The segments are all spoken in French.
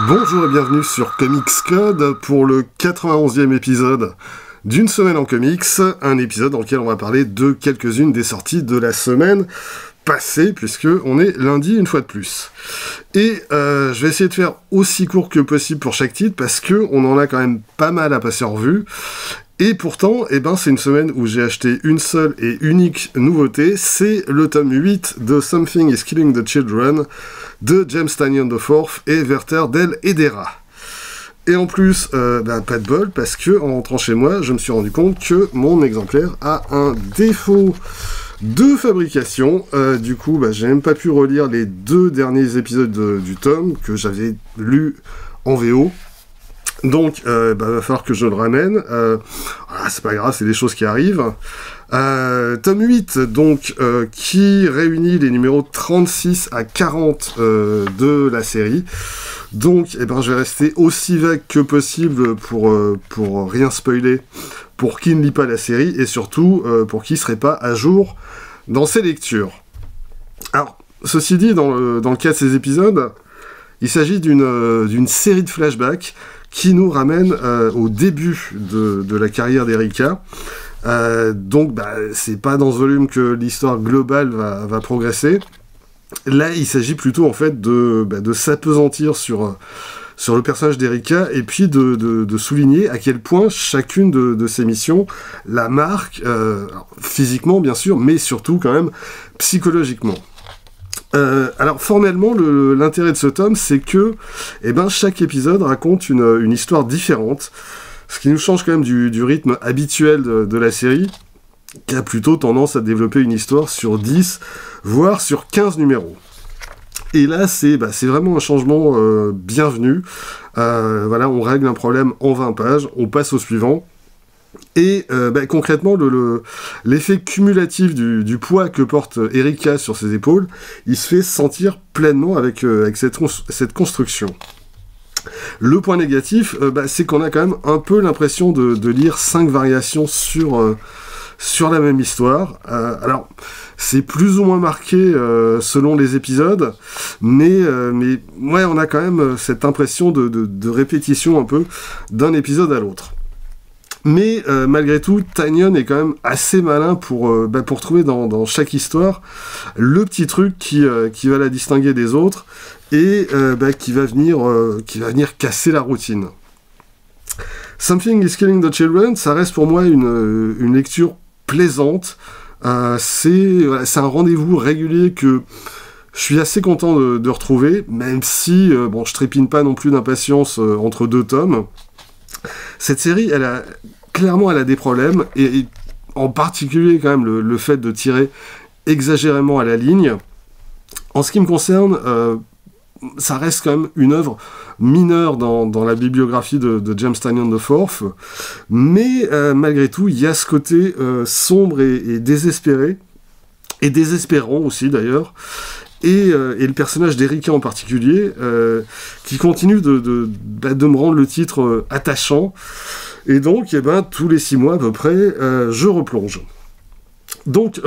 Bonjour et bienvenue sur Comics Code pour le 91e épisode d'une semaine en comics, un épisode dans lequel on va parler de quelques-unes des sorties de la semaine passée, puisque on est lundi une fois de plus. Et je vais essayer de faire aussi court que possible pour chaque titre, parce que on en a quand même pas mal à passer en revue. Et pourtant, c'est une semaine où j'ai acheté une seule et unique nouveauté, c'est le tome 8 de Something is Killing the Children de James Tynion IV et Werther Dell'Edera. Et en plus, pas de bol, parce que en rentrant chez moi, je me suis rendu compte que mon exemplaire a un défaut de fabrication. Du coup, j'ai même pas pu relire les 2 derniers épisodes du tome que j'avais lu en VO. Donc, va falloir que je le ramène. C'est pas grave, c'est des choses qui arrivent. Tome 8, donc, qui réunit les numéros 36 à 40 de la série. Donc, je vais rester aussi vague que possible pour rien spoiler, pour qui ne lit pas la série, et surtout pour qui ne serait pas à jour dans ses lectures. Alors, ceci dit, dans le cas de ces épisodes, il s'agit d'une série de flashbacks qui nous ramène au début de la carrière d'Erika. Donc, c'est pas dans ce volume que l'histoire globale va progresser. Là, il s'agit plutôt, en fait, de s'appesantir sur le personnage d'Erika, et puis de souligner à quel point chacune de ces missions la marque, physiquement, bien sûr, mais surtout, quand même, psychologiquement. Alors formellement, l'intérêt de ce tome, c'est que chaque épisode raconte une histoire différente, ce qui nous change quand même du rythme habituel de la série, qui a plutôt tendance à développer une histoire sur 10, voire sur 15 numéros. Et là, c'est vraiment un changement bienvenu. On règle un problème en 20 pages, on passe au suivant. Et concrètement, l'effet cumulatif du poids que porte Erika sur ses épaules, il se fait sentir pleinement avec cette construction. Le point négatif, c'est qu'on a quand même un peu l'impression de lire 5 variations sur la même histoire. Alors, c'est plus ou moins marqué selon les épisodes, mais on a quand même cette impression de répétition un peu d'un épisode à l'autre. Mais malgré tout, Tynion est quand même assez malin pour trouver dans chaque histoire le petit truc qui va la distinguer des autres et qui va venir casser la routine. Something is Killing the Children, ça reste pour moi une lecture plaisante. C'est un rendez-vous régulier que je suis assez content de retrouver, même si je trépine pas non plus d'impatience entre 2 tomes. Cette série, elle a des problèmes, et en particulier quand même le fait de tirer exagérément à la ligne. En ce qui me concerne, ça reste quand même une œuvre mineure dans la bibliographie de James Tynion IV, mais malgré tout, il y a ce côté sombre et désespéré, et désespérant aussi d'ailleurs, et le personnage d'Erika en particulier, qui continue de me rendre le titre attachant, et donc tous les 6 mois à peu près, je replonge. Donc,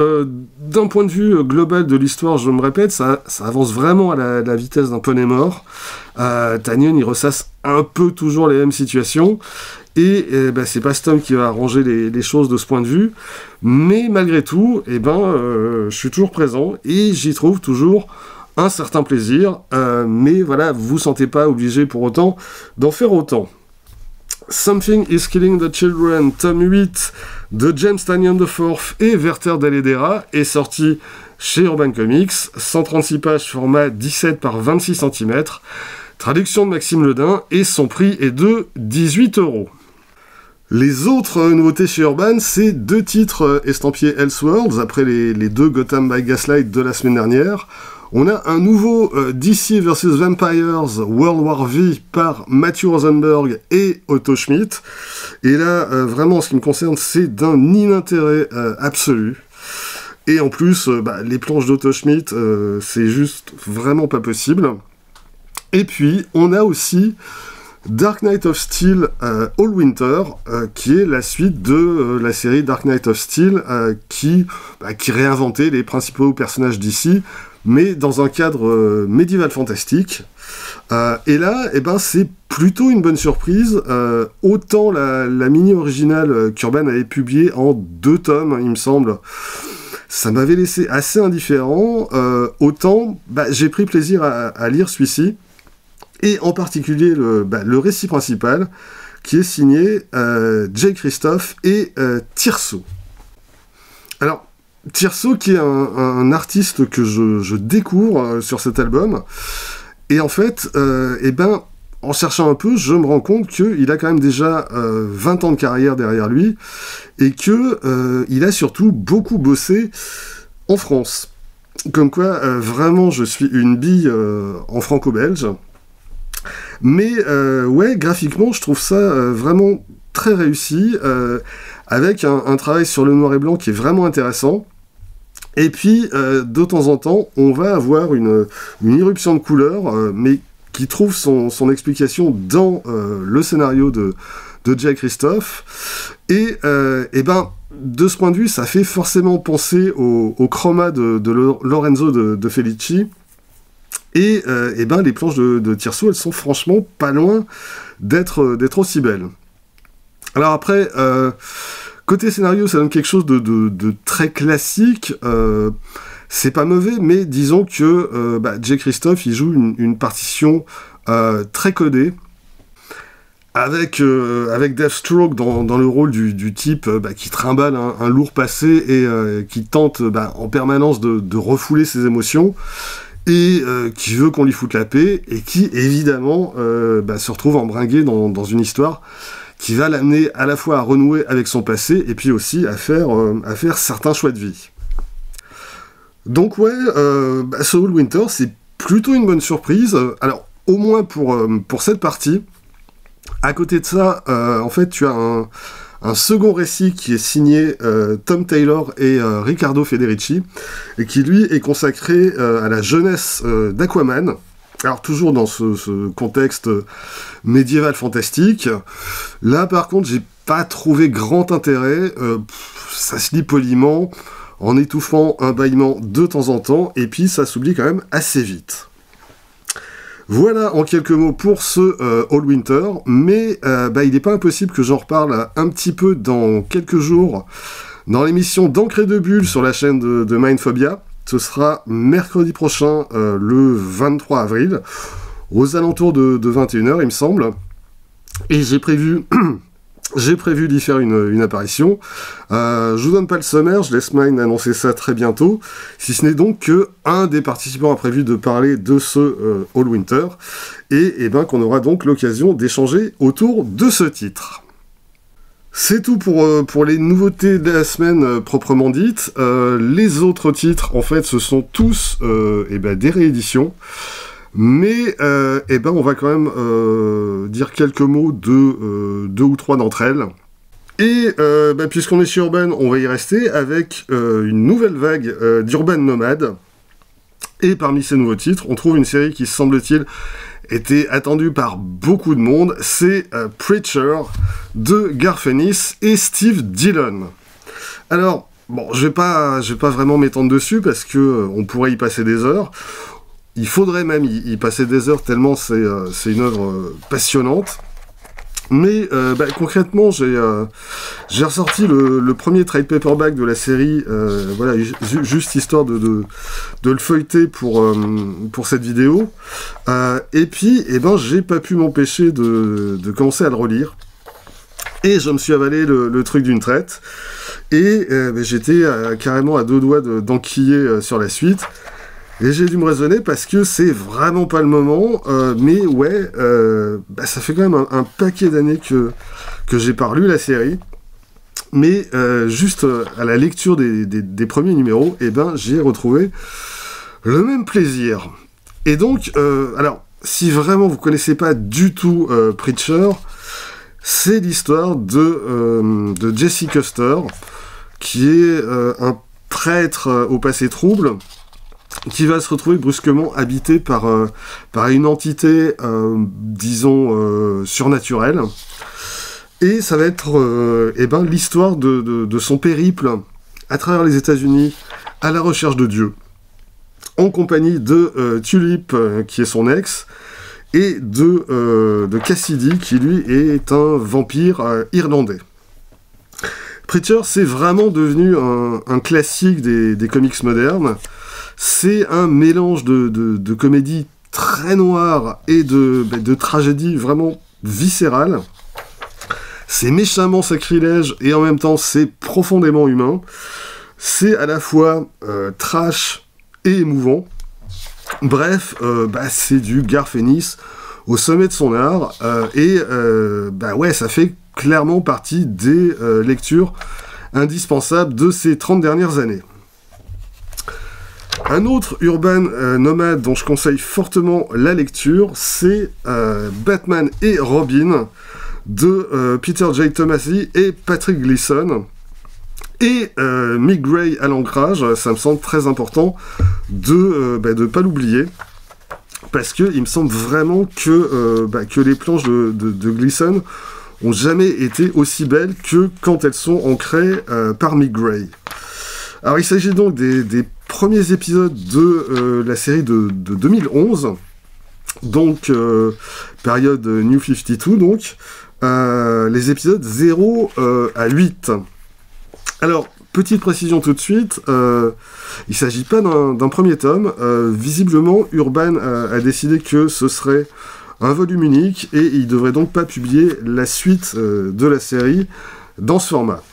d'un point de vue global de l'histoire, je me répète, ça avance vraiment à la vitesse d'un poney mort. Tynion, il ressasse un peu toujours les mêmes situations, et c'est pas ce tome qui va arranger les choses de ce point de vue, mais malgré tout, je suis toujours présent, et j'y trouve toujours un certain plaisir, mais voilà, vous vous sentez pas obligé pour autant d'en faire autant. Something is Killing the Children, tome 8 de James Tynion IV et Werther Dell'Edera est sorti chez Urban Comics, 136 pages, format 17 par 26 cm, traduction de Maxime Ledin, et son prix est de 18 €. Les autres nouveautés chez Urban, c'est 2 titres estampillés Elseworlds, après les 2 Gotham by Gaslight de la semaine dernière. On a un nouveau DC vs Vampires World War V par Matthew Rosenberg et Otto Schmidt. Et là, vraiment, en ce qui me concerne, c'est d'un inintérêt absolu. Et en plus, les planches d'Otto Schmidt, c'est juste vraiment pas possible. Et puis, on a aussi Dark Knight of Steel All Winter, qui est la suite de la série Dark Knight of Steel, qui réinventait les principaux personnages d'ici, mais dans un cadre médiéval fantastique. Et là, c'est plutôt une bonne surprise. Autant la mini originale qu'Urban avait publiée en 2 tomes, il me semble, ça m'avait laissé assez indifférent. Autant j'ai pris plaisir à lire celui-ci. Et en particulier le récit principal, qui est signé Jay Kristoff et Tirso. Alors, Tirso, qui est un artiste que je découvre sur cet album, et en fait, en cherchant un peu, je me rends compte qu'il a quand même déjà 20 ans de carrière derrière lui, et qu'il a surtout beaucoup bossé en France. Comme quoi, vraiment, je suis une bille en franco-belge. Mais graphiquement, je trouve ça vraiment très réussi, avec un travail sur le noir et blanc qui est vraiment intéressant. Et puis, de temps en temps, on va avoir une irruption de couleurs, mais qui trouve son explication dans le scénario de Jay Kristoff. Et de ce point de vue, ça fait forcément penser au chroma de Lorenzo de Felici. Et les planches de Tirso, elles sont franchement pas loin d'être aussi belles. Alors après, côté scénario, ça donne quelque chose de très classique. C'est pas mauvais, mais disons que Jay Kristoff, il joue une partition très codée, avec Deathstroke dans le rôle du type qui trimballe un lourd passé et qui tente en permanence de refouler ses émotions, et qui veut qu'on lui foute la paix, et qui, évidemment, se retrouve embringué dans une histoire qui va l'amener à la fois à renouer avec son passé, et puis aussi à faire certains choix de vie. Donc ce All Winter, c'est plutôt une bonne surprise, alors au moins pour cette partie. À côté de ça, en fait, tu as un second récit qui est signé Tom Taylor et Riccardo Federici, et qui lui est consacré à la jeunesse d'Aquaman. Alors toujours dans ce contexte médiéval fantastique. Là par contre, j'ai pas trouvé grand intérêt. Ça se lit poliment, en étouffant un bâillement de temps en temps, et puis ça s'oublie quand même assez vite. Voilà en quelques mots pour ce All Winter, mais il n'est pas impossible que j'en reparle un petit peu dans quelques jours dans l'émission d'Encre et de Bulle sur la chaîne de Mindphobia. Ce sera mercredi prochain, le 23 avril, aux alentours de 21h, il me semble. Et j'ai prévu d'y faire une apparition. Je vous donne pas le sommaire, je laisse Mind annoncer ça très bientôt, si ce n'est donc que un des participants a prévu de parler de ce All Winter, et qu'on aura donc l'occasion d'échanger autour de ce titre. C'est tout pour les nouveautés de la semaine proprement dites. Les autres titres, en fait, ce sont tous des rééditions. Mais on va quand même dire quelques mots de 2 ou 3 d'entre elles. Et puisqu'on est sur Urban, on va y rester avec une nouvelle vague d'Urban Nomade. Et parmi ces nouveaux titres, on trouve une série qui, semble-t-il, était attendue par beaucoup de monde. C'est Preacher de Garth Ennis et Steve Dillon. Alors, je vais pas vraiment m'étendre dessus parce que on pourrait y passer des heures. Il faudrait même y passer des heures tellement c'est une œuvre passionnante. Mais concrètement, j'ai ressorti le premier trade paperback de la série, juste histoire de le feuilleter pour cette vidéo. Et puis, j'ai pas pu m'empêcher de commencer à le relire. Et je me suis avalé le truc d'une traite. Et j'étais carrément à 2 doigts d'enquiller sur la suite. Et j'ai dû me raisonner parce que c'est vraiment pas le moment, mais ça fait quand même un paquet d'années que j'ai pas relu la série. Mais juste à la lecture des premiers numéros, j'ai retrouvé le même plaisir. Et donc, alors, si vraiment vous connaissez pas du tout Preacher, c'est l'histoire de Jesse Custer, qui est un prêtre au passé trouble, qui va se retrouver brusquement habité par une entité, surnaturelle. Et ça va être l'histoire de son périple à travers les États-Unis à la recherche de Dieu, en compagnie de Tulip, qui est son ex, et de Cassidy, qui lui est un vampire irlandais. Preacher, c'est vraiment devenu un classique des comics modernes. C'est un mélange de comédie très noire et de tragédie vraiment viscérale. C'est méchamment sacrilège et en même temps c'est profondément humain. C'est à la fois trash et émouvant. Bref, c'est du Garth Ennis au sommet de son art. Ça fait clairement partie des lectures indispensables de ces 30 dernières années. Un autre urban nomade dont je conseille fortement la lecture, c'est Batman et Robin de Peter J. Tomasi et Patrick Gleason. Et Mick Gray à l'ancrage, ça me semble très important de pas l'oublier, parce que il me semble vraiment que les planches de Gleason ont jamais été aussi belles que quand elles sont ancrées par Mick Gray. Alors il s'agit donc des premiers épisodes de la série de 2011, donc période New 52, donc les épisodes 0 à 8. Alors, petite précision tout de suite, il ne s'agit pas d'un premier tome. Visiblement, Urban a décidé que ce serait un volume unique et il ne devrait donc pas publier la suite de la série dans ce format.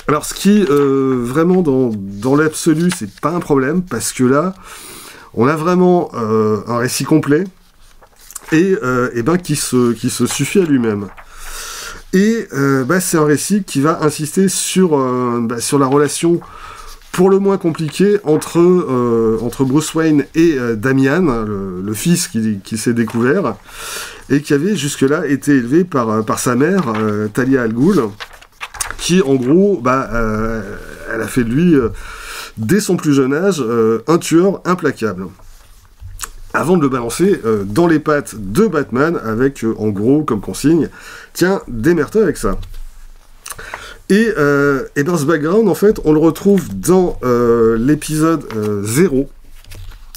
Alors, ce qui, vraiment, dans l'absolu, c'est pas un problème, parce que là, on a vraiment un récit complet et qui se suffit à lui-même. Et c'est un récit qui va insister sur la relation pour le moins compliquée entre Bruce Wayne et Damian, le fils qui s'est découvert, et qui avait jusque-là été élevé par sa mère, Talia al Ghul, qui en gros, elle a fait de lui, dès son plus jeune âge, un tueur implacable. Avant de le balancer dans les pattes de Batman, avec, en gros, comme consigne, tiens, démerde-toi avec ça. Et ce background, en fait, on le retrouve dans l'épisode 0.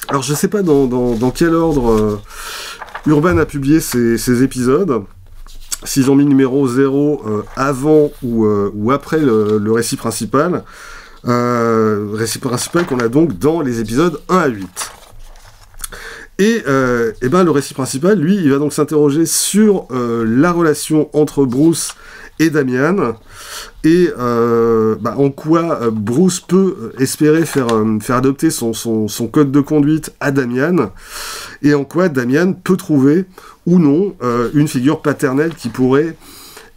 Alors, je sais pas dans quel ordre Urban a publié ces épisodes, s'ils ont mis le numéro 0 avant ou après le récit principal. Récit principal qu'on a donc dans les épisodes 1 à 8. Et le récit principal, lui, il va donc s'interroger sur la relation entre Bruce et Damian, et en quoi Bruce peut espérer faire adopter son code de conduite à Damian, et en quoi Damian peut trouver, ou non, une figure paternelle qui pourrait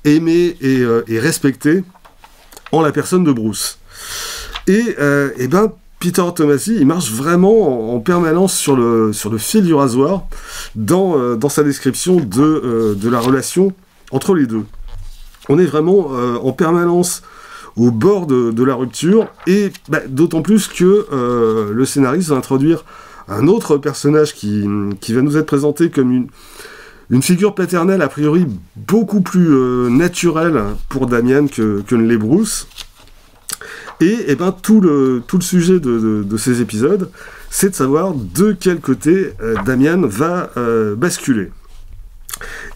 aimer et respecter en la personne de Bruce. Peter Tomasi, il marche vraiment en permanence sur le fil du rasoir dans sa description de la relation entre les deux. On est vraiment en permanence au bord de la rupture, et d'autant plus que le scénariste va introduire un autre personnage qui va nous être présenté comme une figure paternelle a priori beaucoup plus naturelle pour Damian que ne l'est Bruce. Et tout le sujet de ces épisodes, c'est de savoir de quel côté Damian va basculer.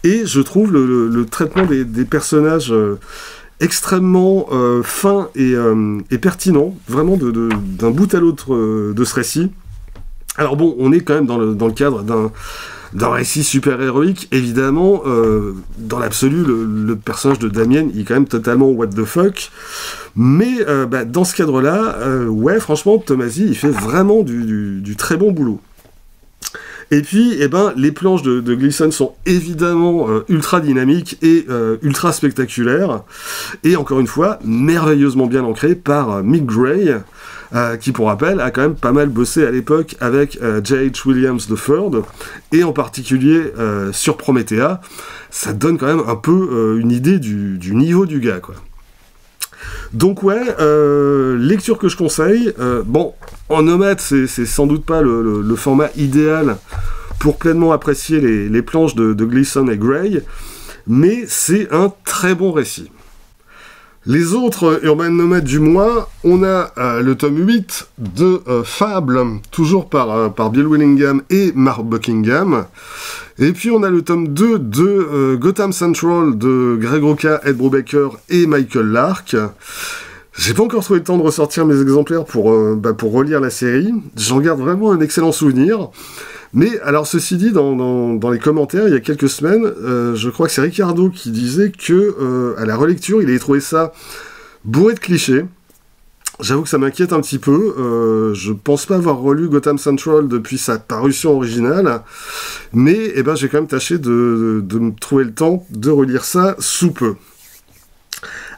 Et je trouve le traitement des personnages extrêmement fin et pertinent, vraiment d'un bout à l'autre de ce récit. Alors bon, on est quand même dans le cadre d'un récit super héroïque, évidemment. Dans l'absolu, le personnage de Damian, il est quand même totalement what the fuck. Mais dans ce cadre-là, franchement, Tomasi, il fait vraiment du très bon boulot. Et puis, les planches de Gleason sont évidemment ultra dynamiques et ultra spectaculaires. Et encore une fois, merveilleusement bien ancrées par Mick Gray, qui, pour rappel, a quand même pas mal bossé à l'époque avec J.H. Williams III, et en particulier sur Promethea. Ça donne quand même un peu une idée du niveau du gars, quoi. Donc lecture que je conseille. En nomade, c'est sans doute pas le format idéal pour pleinement apprécier les planches de Gleason et Gray, mais c'est un très bon récit. Les autres Urban Nomades du mois, on a le tome 8 de Fable, toujours par Bill Willingham et Mark Buckingham. Et puis on a le tome 2 de Gotham Central de Greg Rucka, Ed Brubaker et Michael Lark. J'ai pas encore trouvé le temps de ressortir mes exemplaires pour relire la série. J'en garde vraiment un excellent souvenir. Mais alors ceci dit, dans les commentaires, il y a quelques semaines, je crois que c'est Ricardo qui disait que à la relecture, il avait trouvé ça bourré de clichés. J'avoue que ça m'inquiète un petit peu. Je pense pas avoir relu Gotham Central depuis sa parution originale, mais j'ai quand même tâché de me trouver le temps de relire ça sous peu.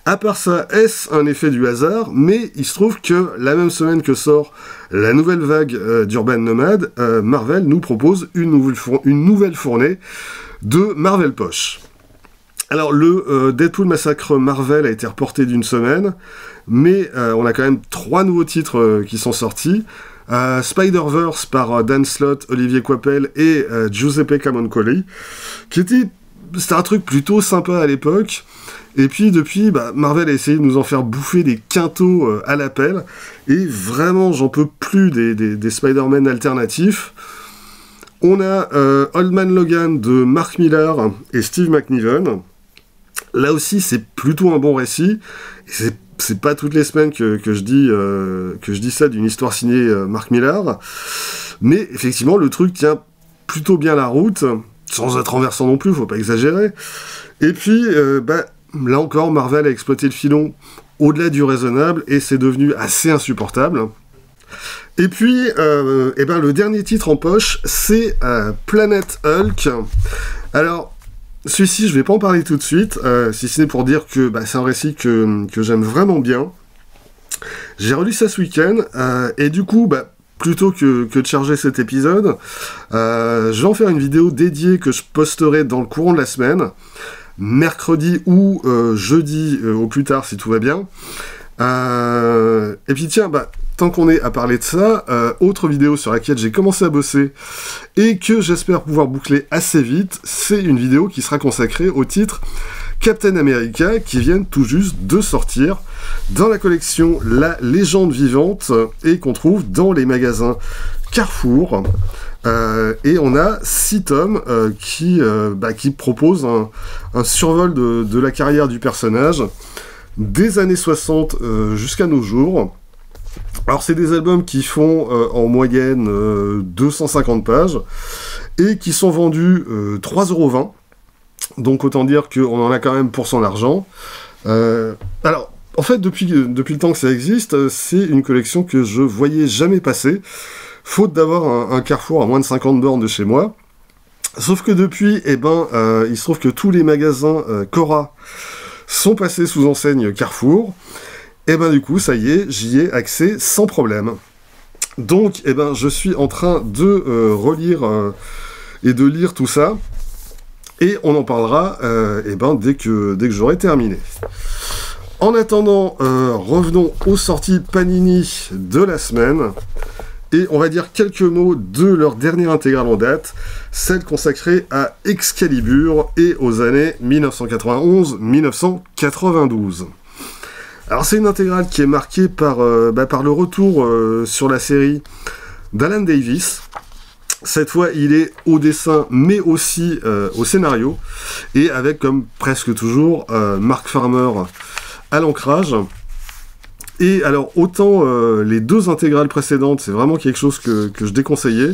À part ça, est-ce un effet du hasard? Mais il se trouve que la même semaine que sort la nouvelle vague d'Urban Nomade, Marvel nous propose une nouvelle fournée de Marvel Poche. Alors, le Deadpool Massacre Marvel a été reporté d'une semaine, mais on a quand même 3 nouveaux titres qui sont sortis. Spider-Verse par Dan Slott, Olivier Coipel et Giuseppe Camuncoli, c'était un truc plutôt sympa à l'époque. Et puis depuis, Marvel a essayé de nous en faire bouffer des quintaux à l'appel, et vraiment j'en peux plus des Spider-Man alternatifs. On a Old Man Logan de Mark Millar et Steve McNiven. Là aussi c'est plutôt un bon récit, et c'est pas toutes les semaines que je dis ça d'une histoire signée Mark Millar, mais effectivement le truc tient plutôt bien la route, sans être renversant non plus, faut pas exagérer. Et puis, là encore, Marvel a exploité le filon au-delà du raisonnable, et c'est devenu assez insupportable. Et puis, le dernier titre en poche, c'est Planet Hulk. Alors, celui-ci, je vais pas en parler tout de suite, si ce n'est pour dire que c'est un récit que j'aime vraiment bien. J'ai relu ça ce week-end, et du coup, plutôt que de charger cet épisode, je vais en faire une vidéo dédiée que je posterai dans le courant de la semaine, mercredi ou jeudi au plus tard si tout va bien. Et puis tiens, tant qu'on est à parler de ça, autre vidéo sur laquelle j'ai commencé à bosser et que j'espère pouvoir boucler assez vite, c'est une vidéo qui sera consacrée au titre Captain America qui viennent tout juste de sortir dans la collection La Légende Vivante et qu'on trouve dans les magasins Carrefour. Et on a 6 tomes qui proposent un survol de la carrière du personnage des années 60 jusqu'à nos jours. Alors c'est des albums qui font en moyenne 250 pages et qui sont vendus 3,20 €. Donc autant dire qu'on en a quand même pour son argent. Alors en fait depuis le temps que ça existe, c'est une collection que je voyais jamais passer, faute d'avoir un Carrefour à moins de 50 bornes de chez moi. Sauf que depuis, il se trouve que tous les magasins Cora sont passés sous enseigne Carrefour. Et du coup, ça y est, j'y ai accès sans problème. Donc, je suis en train de relire et de lire tout ça. Et on en parlera dès que j'aurai terminé. En attendant, revenons aux sorties Panini de la semaine. Et on va dire quelques mots de leur dernière intégrale en date, celle consacrée à Excalibur et aux années 1991-1992. Alors c'est une intégrale qui est marquée par le retour sur la série d'Alan Davis. Cette fois, il est au dessin, mais aussi au scénario, et avec, comme presque toujours, Mark Farmer à l'ancrage. Et alors, autant les 2 intégrales précédentes, c'est vraiment quelque chose que je déconseillais.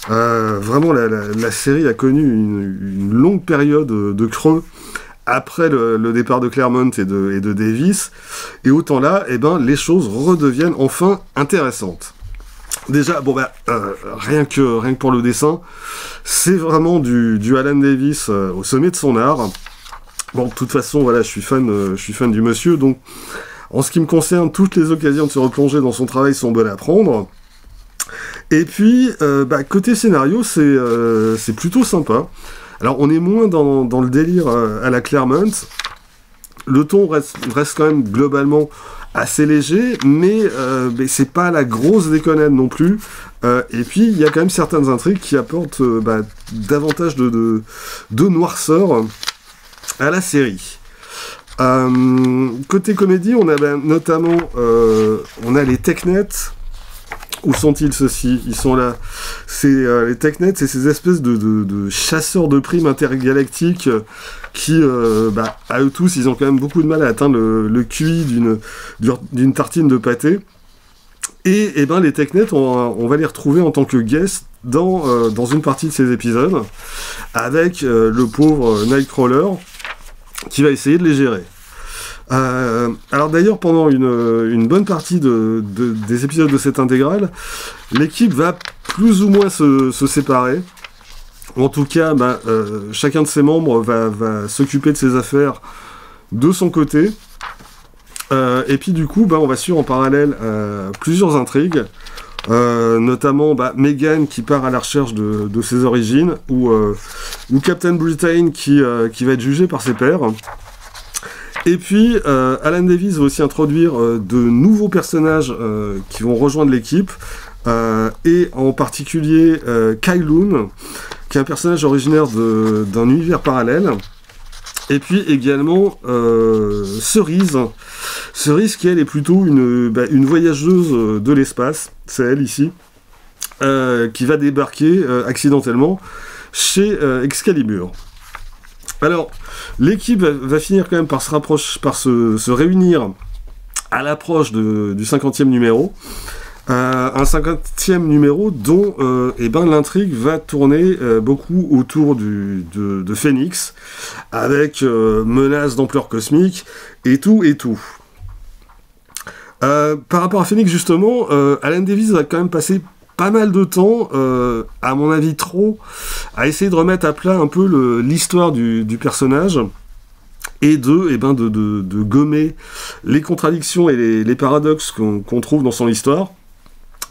Vraiment, la série a connu une longue période de creux après le départ de Claremont et de Davis. Et autant là, les choses redeviennent enfin intéressantes. Déjà, rien que pour le dessin, c'est vraiment du Alan Davis au sommet de son art. Bon, de toute façon, voilà, je suis fan du monsieur, donc en ce qui me concerne, toutes les occasions de se replonger dans son travail sont bonnes à prendre. Et puis, côté scénario, c'est plutôt sympa. Alors, on est moins dans le délire à la Claremont. Le ton reste quand même globalement assez léger, mais c'est pas la grosse déconnade non plus. Et puis, il y a quand même certaines intrigues qui apportent davantage de noirceur à la série. Côté comédie, on a notamment on a les TechNet. Où sont-ils ceux-ci? Ils sont là. C'est les TechNet, c'est ces espèces de chasseurs de primes intergalactiques qui, à eux tous, ils ont quand même beaucoup de mal à atteindre le QI d'une tartine de pâté. Et les TechNet, on va les retrouver en tant que guests dans une partie de ces épisodes, avec le pauvre Nightcrawler qui va essayer de les gérer. Alors d'ailleurs, pendant une bonne partie des épisodes de cette intégrale, l'équipe va plus ou moins se séparer. En tout cas, chacun de ses membres va s'occuper de ses affaires de son côté. Et puis du coup, on va suivre en parallèle plusieurs intrigues, notamment Megan qui part à la recherche de ses origines, ou Captain Britain qui va être jugé par ses pairs. Et puis, Alan Davis va aussi introduire de nouveaux personnages qui vont rejoindre l'équipe, et en particulier Kylun, qui est un personnage originaire d'un univers parallèle, et puis également Cerise qui elle est plutôt une voyageuse de l'espace, c'est elle ici, qui va débarquer accidentellement chez Excalibur. Alors, l'équipe va finir quand même par se réunir à l'approche du 50e numéro. Un 50e numéro dont l'intrigue va tourner beaucoup autour de Phoenix, avec menaces d'ampleur cosmique et tout. Par rapport à Phoenix, justement, Alan Davis va quand même passer pas mal de temps, à mon avis trop, à essayer de remettre à plat un peu l'histoire du personnage, et de gommer les contradictions et les paradoxes qu'on trouve dans son histoire,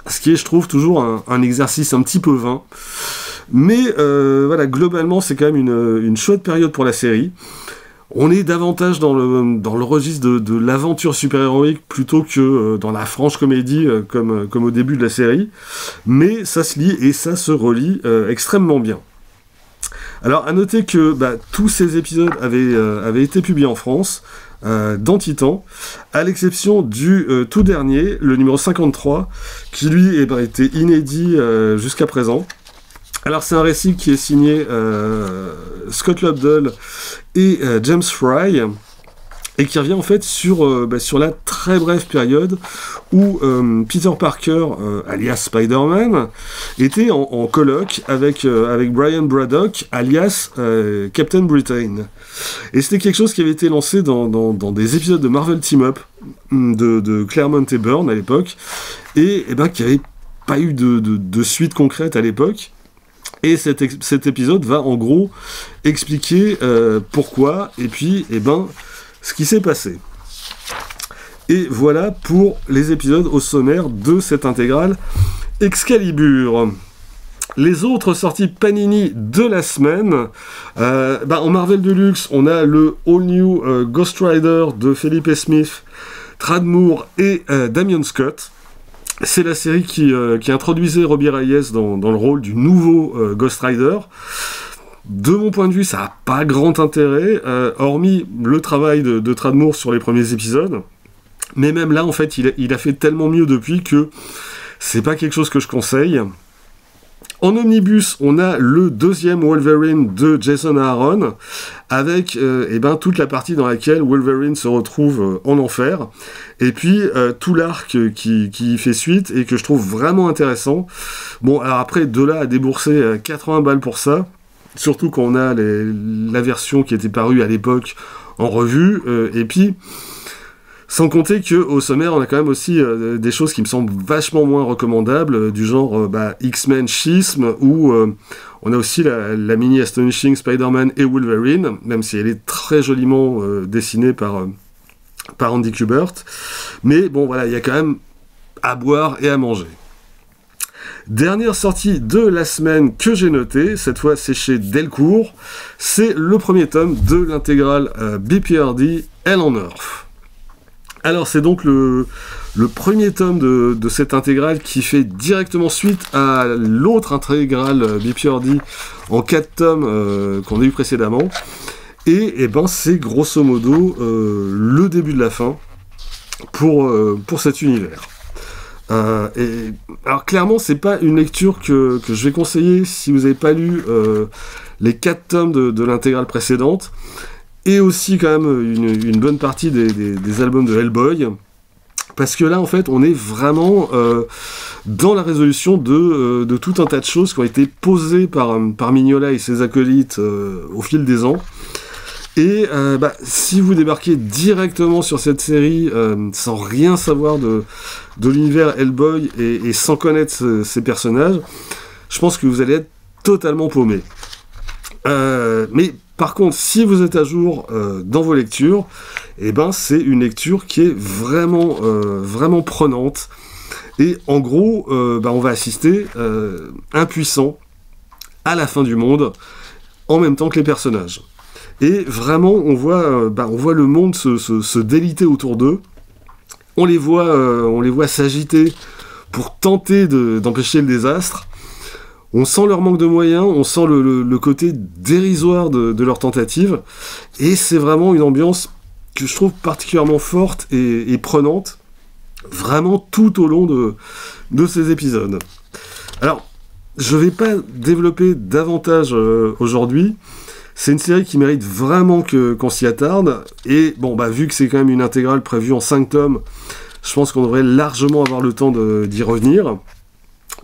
ce qui est, je trouve, toujours un exercice un petit peu vain. Mais globalement, c'est quand même une chouette période pour la série. On est davantage dans le registre de l'aventure super-héroïque plutôt que dans la franche comédie comme au début de la série, mais ça se lit et ça se relit extrêmement bien. Alors à noter que tous ces épisodes avaient été publiés en France dans Titan, à l'exception du tout dernier, le numéro 53, qui lui était inédit jusqu'à présent. Alors c'est un récit qui est signé Scott Lobdell et James Fry, et qui revient en fait sur la très brève période où Peter Parker, alias Spider-Man, était en colloque avec Brian Braddock, alias Captain Britain. Et c'était quelque chose qui avait été lancé dans des épisodes de Marvel Team Up de Claremont et Byrne à l'époque, et qui n'avait pas eu de suite concrète à l'époque. Et cet épisode va en gros expliquer pourquoi, et puis ce qui s'est passé. Et voilà pour les épisodes au sommaire de cette intégrale Excalibur. Les autres sorties Panini de la semaine, en Marvel Deluxe, on a le All New Ghost Rider de Philippe Smith, Tradd Moore et Damian Scott. C'est la série qui introduisait Robbie Reyes dans le rôle du nouveau Ghost Rider. De mon point de vue, ça n'a pas grand intérêt, hormis le travail de Tradd Moore sur les premiers épisodes. Mais même là, en fait, il a fait tellement mieux depuis que c'est pas quelque chose que je conseille. En omnibus, on a le deuxième Wolverine de Jason Aaron, avec toute la partie dans laquelle Wolverine se retrouve en enfer, et puis tout l'arc qui fait suite, et que je trouve vraiment intéressant. Bon, alors après, de là à débourser 80 balles pour ça, surtout quand on a la version qui était parue à l'époque en revue, et puis... Sans compter qu'au sommaire, on a quand même aussi des choses qui me semblent vachement moins recommandables, du genre X-Men Schism, où on a aussi la mini Astonishing Spider-Man et Wolverine, même si elle est très joliment dessinée par Andy Kubert. Mais bon, voilà, il y a quand même à boire et à manger. Dernière sortie de la semaine que j'ai notée, cette fois c'est chez Delcourt, c'est le premier tome de l'intégrale BPRD Hell on Earth. Alors c'est donc le premier tome de cette intégrale qui fait directement suite à l'autre intégrale BPRD en 4 tomes qu'on a eu précédemment. Et ben c'est grosso modo le début de la fin pour cet univers. Alors clairement, c'est pas une lecture que je vais conseiller si vous n'avez pas lu les 4 tomes de l'intégrale précédente, et aussi quand même une bonne partie des albums de Hellboy, parce que là en fait on est vraiment dans la résolution de tout un tas de choses qui ont été posées par Mignola et ses acolytes au fil des ans. Et si vous débarquez directement sur cette série sans rien savoir de l'univers Hellboy et sans connaître ces personnages, je pense que vous allez être totalement paumé. Mais par contre, si vous êtes à jour dans vos lectures, eh ben c'est une lecture qui est vraiment, vraiment prenante. Et en gros, on va assister impuissant à la fin du monde en même temps que les personnages. Et vraiment, on voit le monde se déliter autour d'eux. On les voit s'agiter pour tenter d'empêcher le désastre. On sent leur manque de moyens, on sent le côté dérisoire de leur tentative. Et c'est vraiment une ambiance que je trouve particulièrement forte et prenante, vraiment tout au long de ces épisodes. Alors, je ne vais pas développer davantage aujourd'hui. C'est une série qui mérite vraiment qu'on s'y attarde, et bon, vu que c'est quand même une intégrale prévue en 5 tomes, je pense qu'on devrait largement avoir le temps d'y revenir.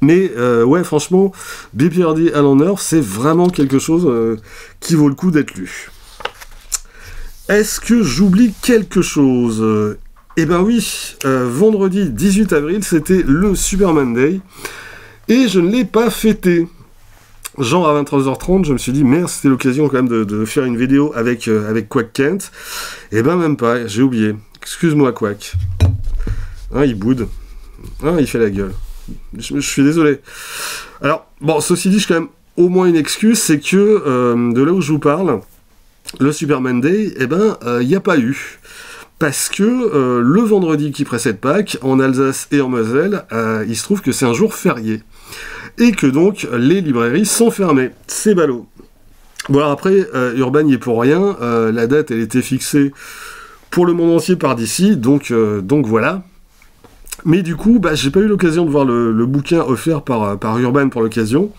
Mais ouais, franchement, BPRD Hell on Earth, c'est vraiment quelque chose qui vaut le coup d'être lu. Est-ce que j'oublie quelque chose ? Eh ben oui, vendredi 18 avril, c'était le Superman Day, et je ne l'ai pas fêté. Genre à 23h30, je me suis dit, merde, c'était l'occasion quand même de faire une vidéo avec Quack Kent. Et ben même pas, j'ai oublié. Excuse-moi Quack. Hein, il boude. Hein, il fait la gueule. Je suis désolé. Alors, bon, ceci dit, j'ai quand même au moins une excuse, c'est que de là où je vous parle, le Superman Day, eh ben, il n'y a pas eu. Parce que le vendredi qui précède Pâques, en Alsace et en Moselle, il se trouve que c'est un jour férié. Et que donc les librairies sont fermées. C'est ballot. Bon alors après, Urban n'y est pour rien. La date, elle était fixée pour le monde entier par DC, donc voilà. Mais du coup, j'ai pas eu l'occasion de voir le bouquin offert par Urban pour l'occasion.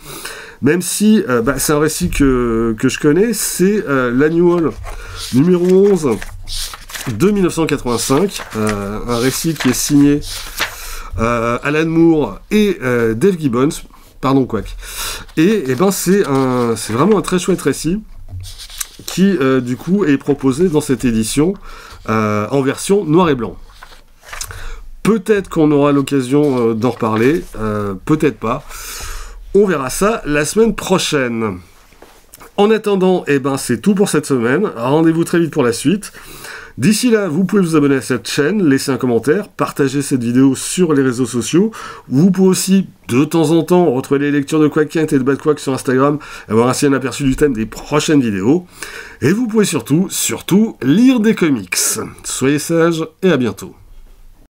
Même si c'est un récit que je connais, c'est l'annual numéro 11 de 1985. Un récit qui est signé Alan Moore et Dave Gibbons. Pardon, Quack. Et c'est vraiment un très chouette récit qui, du coup, est proposé dans cette édition en version noir et blanc. Peut-être qu'on aura l'occasion d'en reparler, peut-être pas. On verra ça la semaine prochaine. En attendant, c'est tout pour cette semaine. Rendez-vous très vite pour la suite. D'ici là, vous pouvez vous abonner à cette chaîne, laisser un commentaire, partager cette vidéo sur les réseaux sociaux. Vous pouvez aussi, de temps en temps, retrouver les lectures de Quack Kent et de Bad Quack sur Instagram, avoir ainsi un aperçu du thème des prochaines vidéos. Et vous pouvez surtout, lire des comics. Soyez sages et à bientôt.